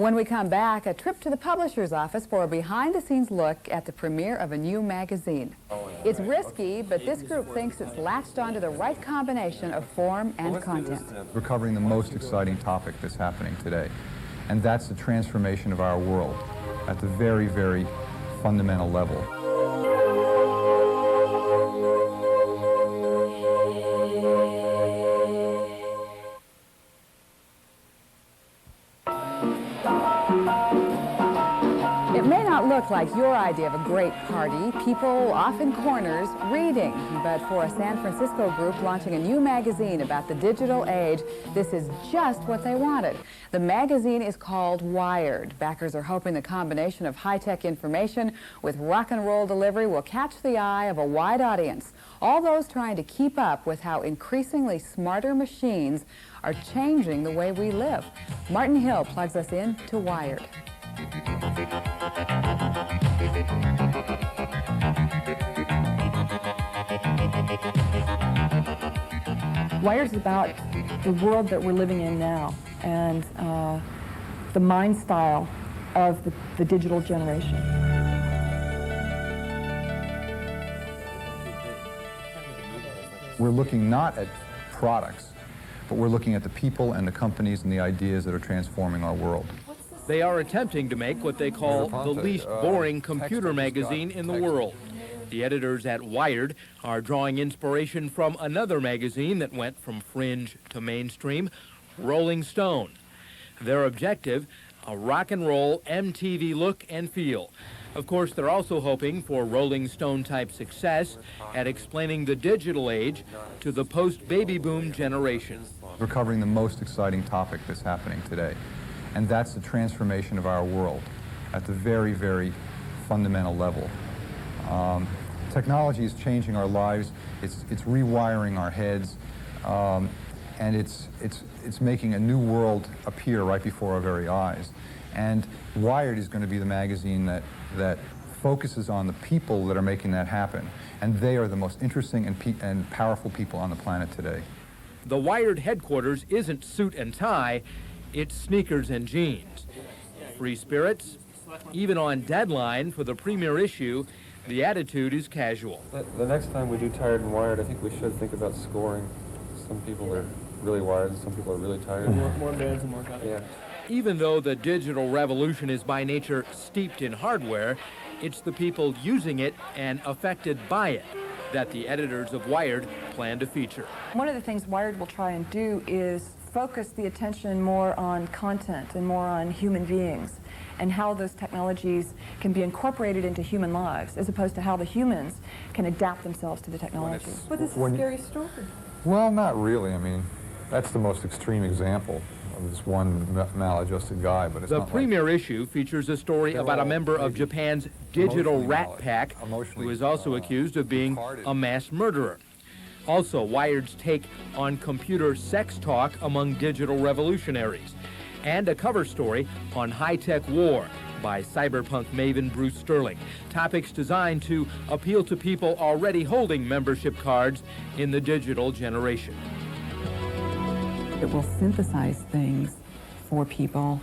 When we come back, a trip to the publisher's office for a behind-the-scenes look at the premiere of a new magazine. It's risky, but this group thinks it's latched onto the right combination of form and content. We're covering the most exciting topic that's happening today, and that's the transformation of our world at the very, very fundamental level. It may not look like your idea of a great party, people off in corners reading, but for a San Francisco group launching a new magazine about the digital age, this is just what they wanted. The magazine is called Wired. Backers are hoping the combination of high-tech information with rock and roll delivery will catch the eye of a wide audience. All those trying to keep up with how increasingly smarter machines are changing the way we live. Martin Hill plugs us in to Wired. Wired is about the world that we're living in now and the mind style of the digital generation. We're looking not at products, but we're looking at the people and the companies and the ideas that are transforming our world. They are attempting to make what they call the least boring computer magazine in the world. The editors at Wired are drawing inspiration from another magazine that went from fringe to mainstream, Rolling Stone. Their objective, a rock and roll MTV look and feel. Of course, they're also hoping for Rolling Stone-type success at explaining the digital age to the post-baby boom generation. We're covering the most exciting topic that's happening today, and that's the transformation of our world at the very, very fundamental level. Technology is changing our lives. It's rewiring our heads, and it's making a new world appear right before our very eyes. And Wired is going to be the magazine that focuses on the people that are making that happen, and they are the most interesting and powerful people on the planet today. The Wired headquarters isn't suit and tie, it's sneakers and jeans. Free spirits, even on deadline for the premiere issue, the attitude is casual. The next time we do Tired and Wired, I think we should think about scoring. Some people are really wired and some people are really tired. More bands and more content. Yeah. Even though the digital revolution is by nature steeped in hardware, it's the people using it and affected by it that the editors of Wired plan to feature. One of the things Wired will try and do is focus the attention more on content and more on human beings and how those technologies can be incorporated into human lives as opposed to how the humans can adapt themselves to the technology. But this is a scary story. Well, not really. I mean, that's the most extreme example of this one maladjusted guy, but it's The not premiere issue features a story about a member of Japan's digital rat pack who is also accused of being a mass murderer. Also, Wired's take on computer sex talk among digital revolutionaries, and a cover story on high-tech war by cyberpunk maven Bruce Sterling. Topics designed to appeal to people already holding membership cards in the digital generation. It will synthesize things for people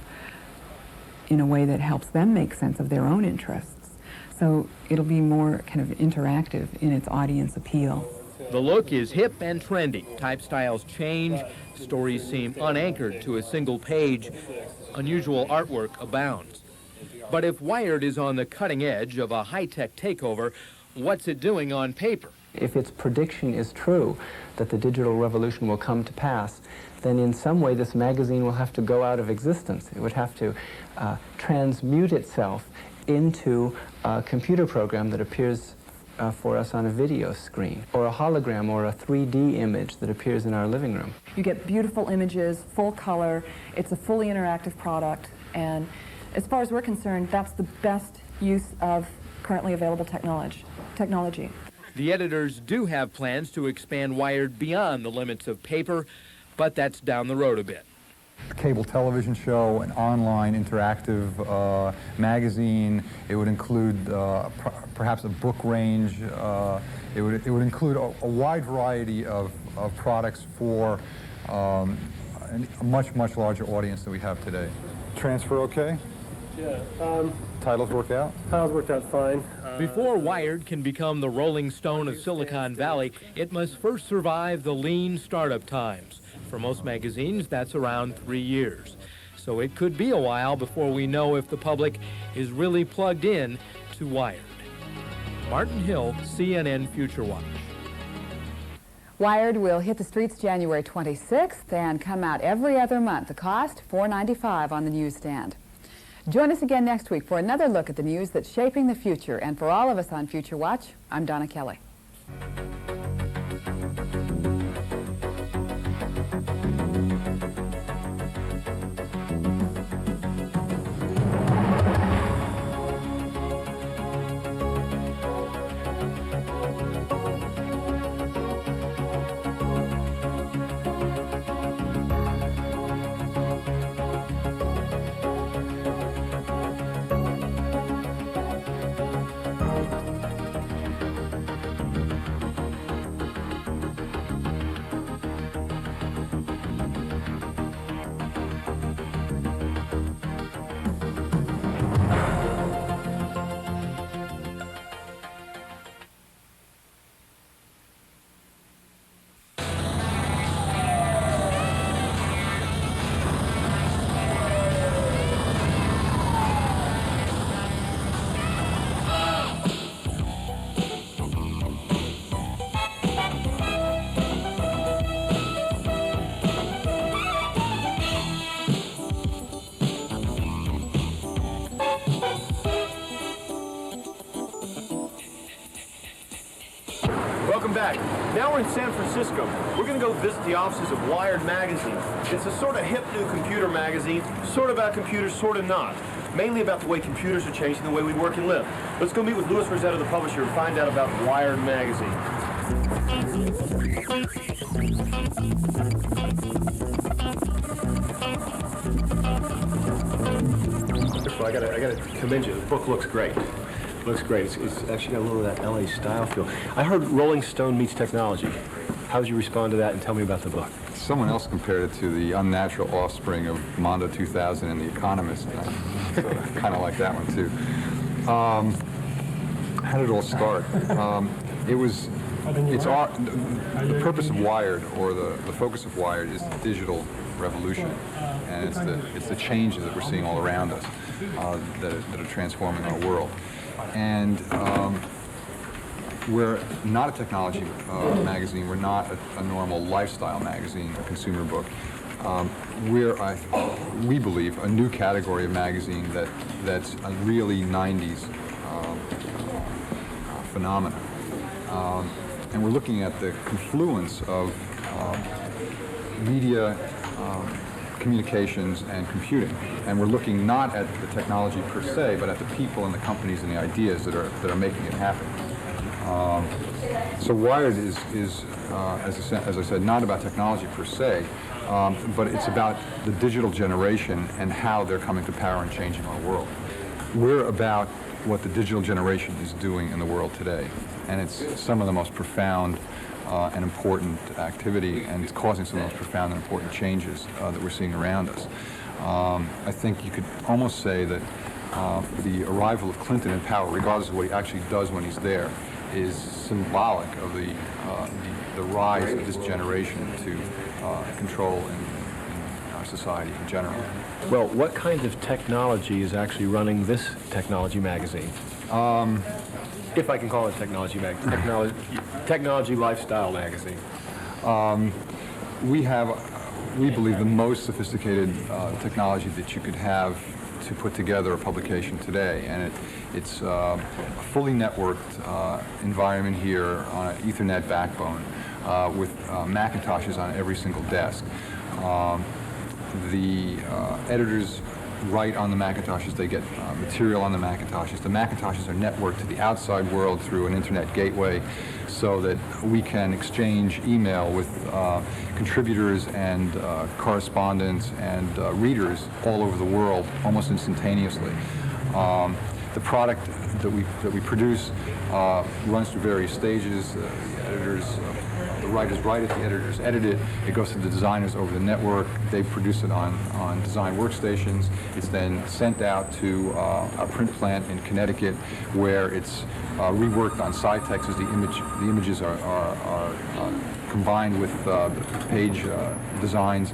in a way that helps them make sense of their own interests. So it'll be more kind of interactive in its audience appeal. The look is hip and trendy. Type styles change. Stories seem unanchored to a single page. Unusual artwork abounds. But if Wired is on the cutting edge of a high-tech takeover, what's it doing on paper? If its prediction is true that the digital revolution will come to pass, then in some way this magazine will have to go out of existence. It would have to transmute itself into a computer program that appears for us on a video screen, or a hologram or a 3D image that appears in our living room. You get beautiful images, full color, it's a fully interactive product, and as far as we're concerned, that's the best use of currently available technology. The editors do have plans to expand Wired beyond the limits of paper, but that's down the road a bit. A cable television show, an online interactive magazine. It would include perhaps a book range. It would include a wide variety of products for a much, much larger audience than we have today. Transfer okay? Yeah. Titles work out? Titles worked out fine. Before Wired can become the Rolling Stone of Silicon Valley, it must first survive the lean startup times. For most magazines, that's around 3 years. So it could be a while before we know if the public is really plugged in to Wired. Martin Hill, CNN Future Watch. Wired will hit the streets January 26th and come out every other month. The cost, $4.95 on the newsstand. Join us again next week for another look at the news that's shaping the future. And for all of us on Future Watch, I'm Donna Kelly. Welcome back. Now we're in San Francisco. We're going to go visit the offices of Wired magazine. It's a sort of hip new computer magazine, sort of about computers, sort of not. Mainly about the way computers are changing the way we work and live. Let's go meet with Louis Rosetta, the publisher, and find out about Wired magazine. I gotta commend you. The book looks great. Looks great. It's actually got a little of that LA style feel. I heard Rolling Stone meets technology. How would you respond to that, and tell me about the book? Someone else compared it to the unnatural offspring of Mondo 2000 and The Economist. So kind of like that one too. How did it all start? The purpose of Wired, or the focus of Wired, is the digital revolution, and it's the changes that we're seeing all around us that are transforming our world. And we're not a technology magazine. We're not a normal lifestyle magazine, a consumer book. We believe, a new category of magazine that's a really 90s phenomenon. And we're looking at the confluence of media, communications, and computing. And we're looking not at the technology per se, but at the people and the companies and the ideas that are making it happen. So Wired is as I said, not about technology per se, but it's about the digital generation and how they're coming to power and changing our world. We're about what the digital generation is doing in the world today, and it's some of the most profound and important activity, and it's causing some of the most profound and important changes that we're seeing around us. I think you could almost say that the arrival of Clinton in power, regardless of what he actually does when he's there, is symbolic of the rise of this generation to control in our society in general. Well, what kind of technology is actually running this technology magazine? If I can call it technology lifestyle magazine. We believe, the most sophisticated technology that you could have to put together a publication today, and it's a fully networked environment here on an Ethernet backbone with Macintoshes on every single desk. The editors write on the Macintoshes, they get material on the Macintoshes. The Macintoshes are networked to the outside world through an internet gateway so that we can exchange email with contributors and correspondents and readers all over the world almost instantaneously. The product that we produce runs through various stages. The editors, the writers write it, the editors edit it. It goes to the designers over the network. They produce it on design workstations. It's then sent out to our print plant in Connecticut, where it's reworked on Cytex as the images are combined with the page designs.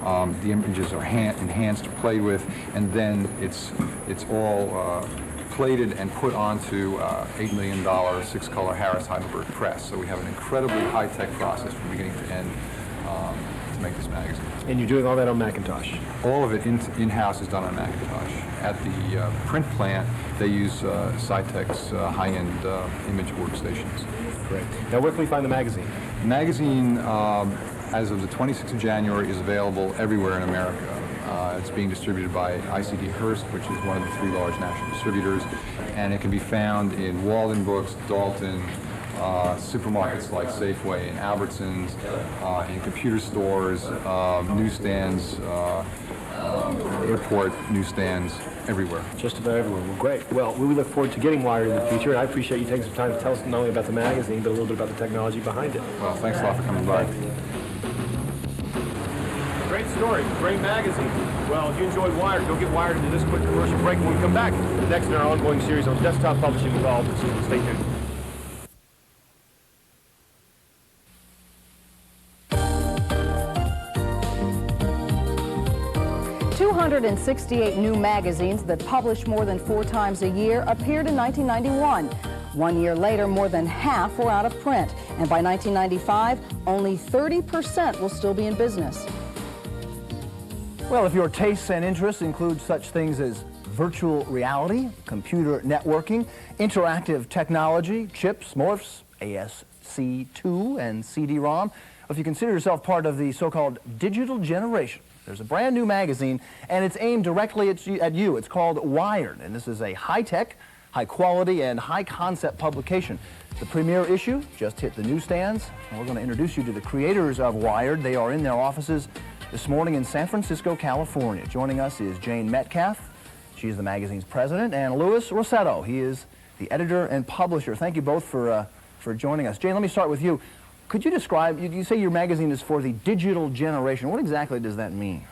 The images are enhanced, played with, and then it's all plated and put onto $8 million 6-color Harris Heidelberg press. So we have an incredibly high-tech process from beginning to end to make this magazine. And you're doing all that on Macintosh? All of it in-house is done on Macintosh. At the print plant, they use Cytex high-end image workstations. Great. Now, where can we find the magazine? The magazine, as of the 26th of January, is available everywhere in America. It's being distributed by ICD Hearst, which is one of the 3 large national distributors, and it can be found in Walden Books, Dalton, supermarkets like Safeway and Albertsons, in computer stores, newsstands, airport newsstands, everywhere. Just about everywhere. Well, great. Well, we look forward to getting Wired in the future, and I appreciate you taking some time to tell us not only about the magazine, but a little bit about the technology behind it. Well, thanks a lot for coming by. Great story. Great magazine. Well, if you enjoyed Wired, go get Wired into this quick commercial break. When we come back, next in our ongoing series on desktop publishing involved. Stay tuned. $268 new magazines that publish more than 4 times a year appeared in 1991. 1 year later, more than half were out of print. And by 1995, only 30% will still be in business. Well, if your tastes and interests include such things as virtual reality, computer networking, interactive technology, chips, morphs, ASC2 and CD-ROM, if you consider yourself part of the so-called digital generation, there's a brand new magazine, and it's aimed directly at you. It's called Wired, and this is a high-tech, high-quality, and high-concept publication. The premiere issue just hit the newsstands, and we're going to introduce you to the creators of Wired. They are in their offices this morning in San Francisco, California. Joining us is Jane Metcalf. She is the magazine's president, and Louis Rossetto. He is the editor and publisher. Thank you both for joining us. Jane, let me start with you. Could you describe, you say your magazine is for the digital generation. What exactly does that mean?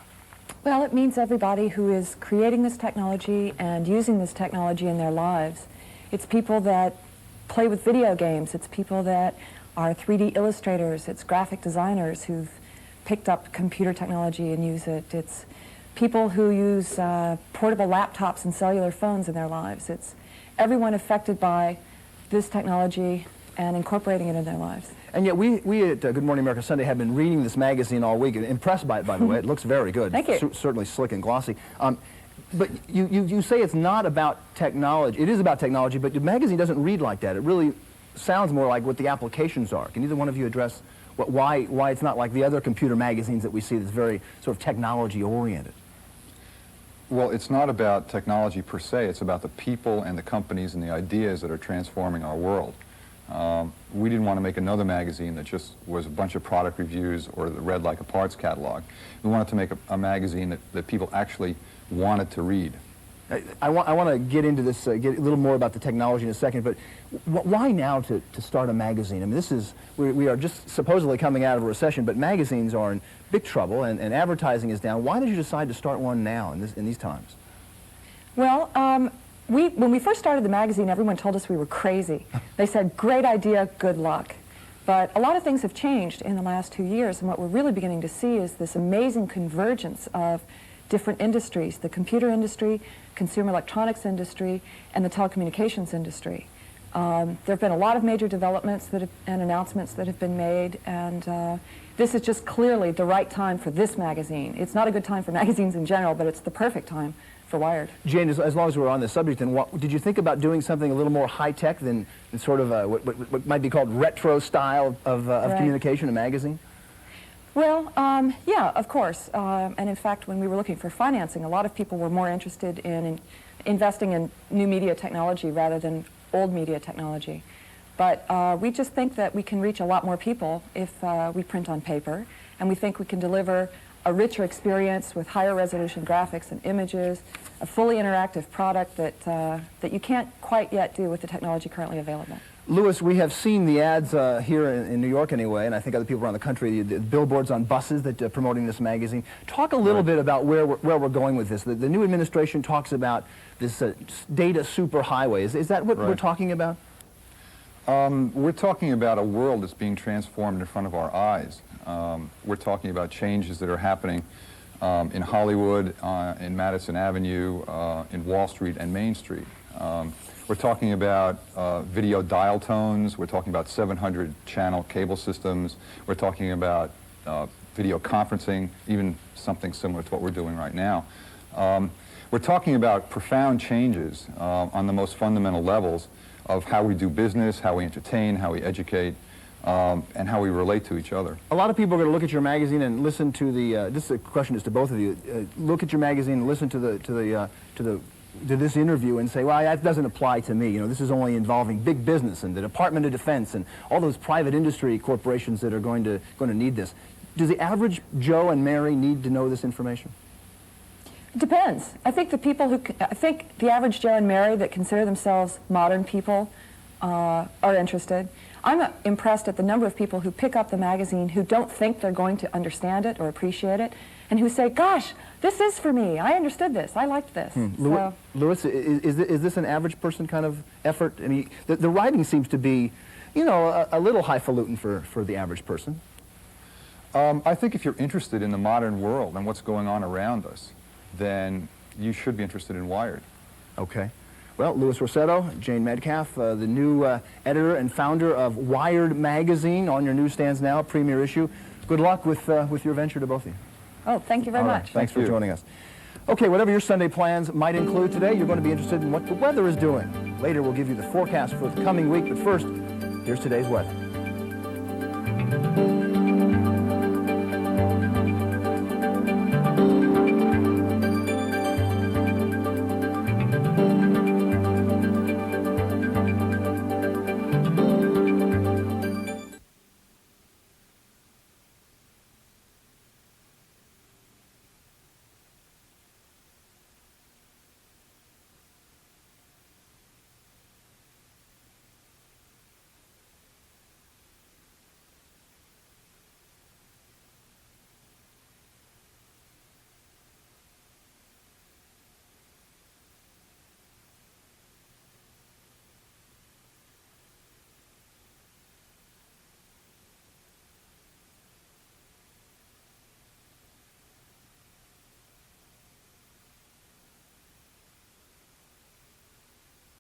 Well, it means everybody who is creating this technology and using this technology in their lives. It's people that play with video games. It's people that are 3D illustrators. It's graphic designers who've picked up computer technology and use it. It's people who use portable laptops and cellular phones in their lives. It's everyone affected by this technology and incorporating it in their lives. And yet we at Good Morning America Sunday have been reading this magazine all week, and impressed by it, by the way. It looks very good. Thank you. Certainly slick and glossy. But you say it's not about technology. It is about technology, but the magazine doesn't read like that. It really sounds more like what the applications are. Can either one of you address why it's not like the other computer magazines that we see that's very sort of technology-oriented? Well, it's not about technology per se. It's about the people and the companies and the ideas that are transforming our world. We didn't want to make another magazine that just was a bunch of product reviews or that read like a parts catalog. We wanted to make a magazine that people actually wanted to read. I want to get into this, get a little more about the technology in a second, but why now to start a magazine? I mean, we are just supposedly coming out of a recession, but magazines are in big trouble and advertising is down. Why did you decide to start one now in these times? Well, when we first started the magazine, everyone told us we were crazy. They said, great idea, good luck. But a lot of things have changed in the last 2 years, and what we're really beginning to see is this amazing convergence of different industries, the computer industry, consumer electronics industry, and the telecommunications industry. There have been a lot of major developments and announcements that have been made, and this is just clearly the right time for this magazine. It's not a good time for magazines in general, but it's the perfect time for Wired. Jane, as long as we're on this subject, then did you think about doing something a little more high-tech than sort of what might be called retro style of right. Communication, a magazine? Well, yeah, of course. And in fact, when we were looking for financing, a lot of people were more interested in investing in new media technology rather than old media technology. But we just think that we can reach a lot more people if we print on paper, and we think we can deliver a richer experience with higher resolution graphics and images, a fully interactive product that you can't quite yet do with the technology currently available. Louis, we have seen the ads here in New York anyway, and I think other people around the country, the billboards on buses that promoting this magazine. Talk a little bit about where we're going with this. The new administration talks about this data superhighway. Is that what we're talking about? We're talking about a world that's being transformed in front of our eyes. We're talking about changes that are happening in Hollywood, in Madison Avenue, in Wall Street and Main Street. We're talking about video dial tones. We're talking about 700 channel cable systems. We're talking about video conferencing, even something similar to what we're doing right now. We're talking about profound changes on the most fundamental levels of how we do business, how we entertain, how we educate, and how we relate to each other. A lot of people are going to look at your magazine and listen to the. This is a question is to both of you. Look at your magazine and listen to this interview and say, well, that doesn't apply to me. You know, this is only involving big business and the Department of Defense and all those private industry corporations that are going to need this. Does the average Joe and Mary need to know this information? It depends. I think the average Joe and Mary that consider themselves modern people are interested. I'm impressed at the number of people who pick up the magazine who don't think they're going to understand it or appreciate it, and who say, gosh, this is for me. I understood this. I liked this. So, Louis, is this an average person kind of effort? I mean, the writing seems to be, you know, a little highfalutin for the average person. I think if you're interested in the modern world and what's going on around us, then you should be interested in Wired. Okay. Well, Louis Rossetto, Jane Metcalf, the new editor and founder of Wired magazine, on your newsstands now, premier issue. Good luck with your venture to both of you. Oh, thank you very much. Thanks for joining us. Okay, whatever your Sunday plans might include today, you're going to be interested in what the weather is doing. Later, we'll give you the forecast for the coming week, but first, here's today's weather.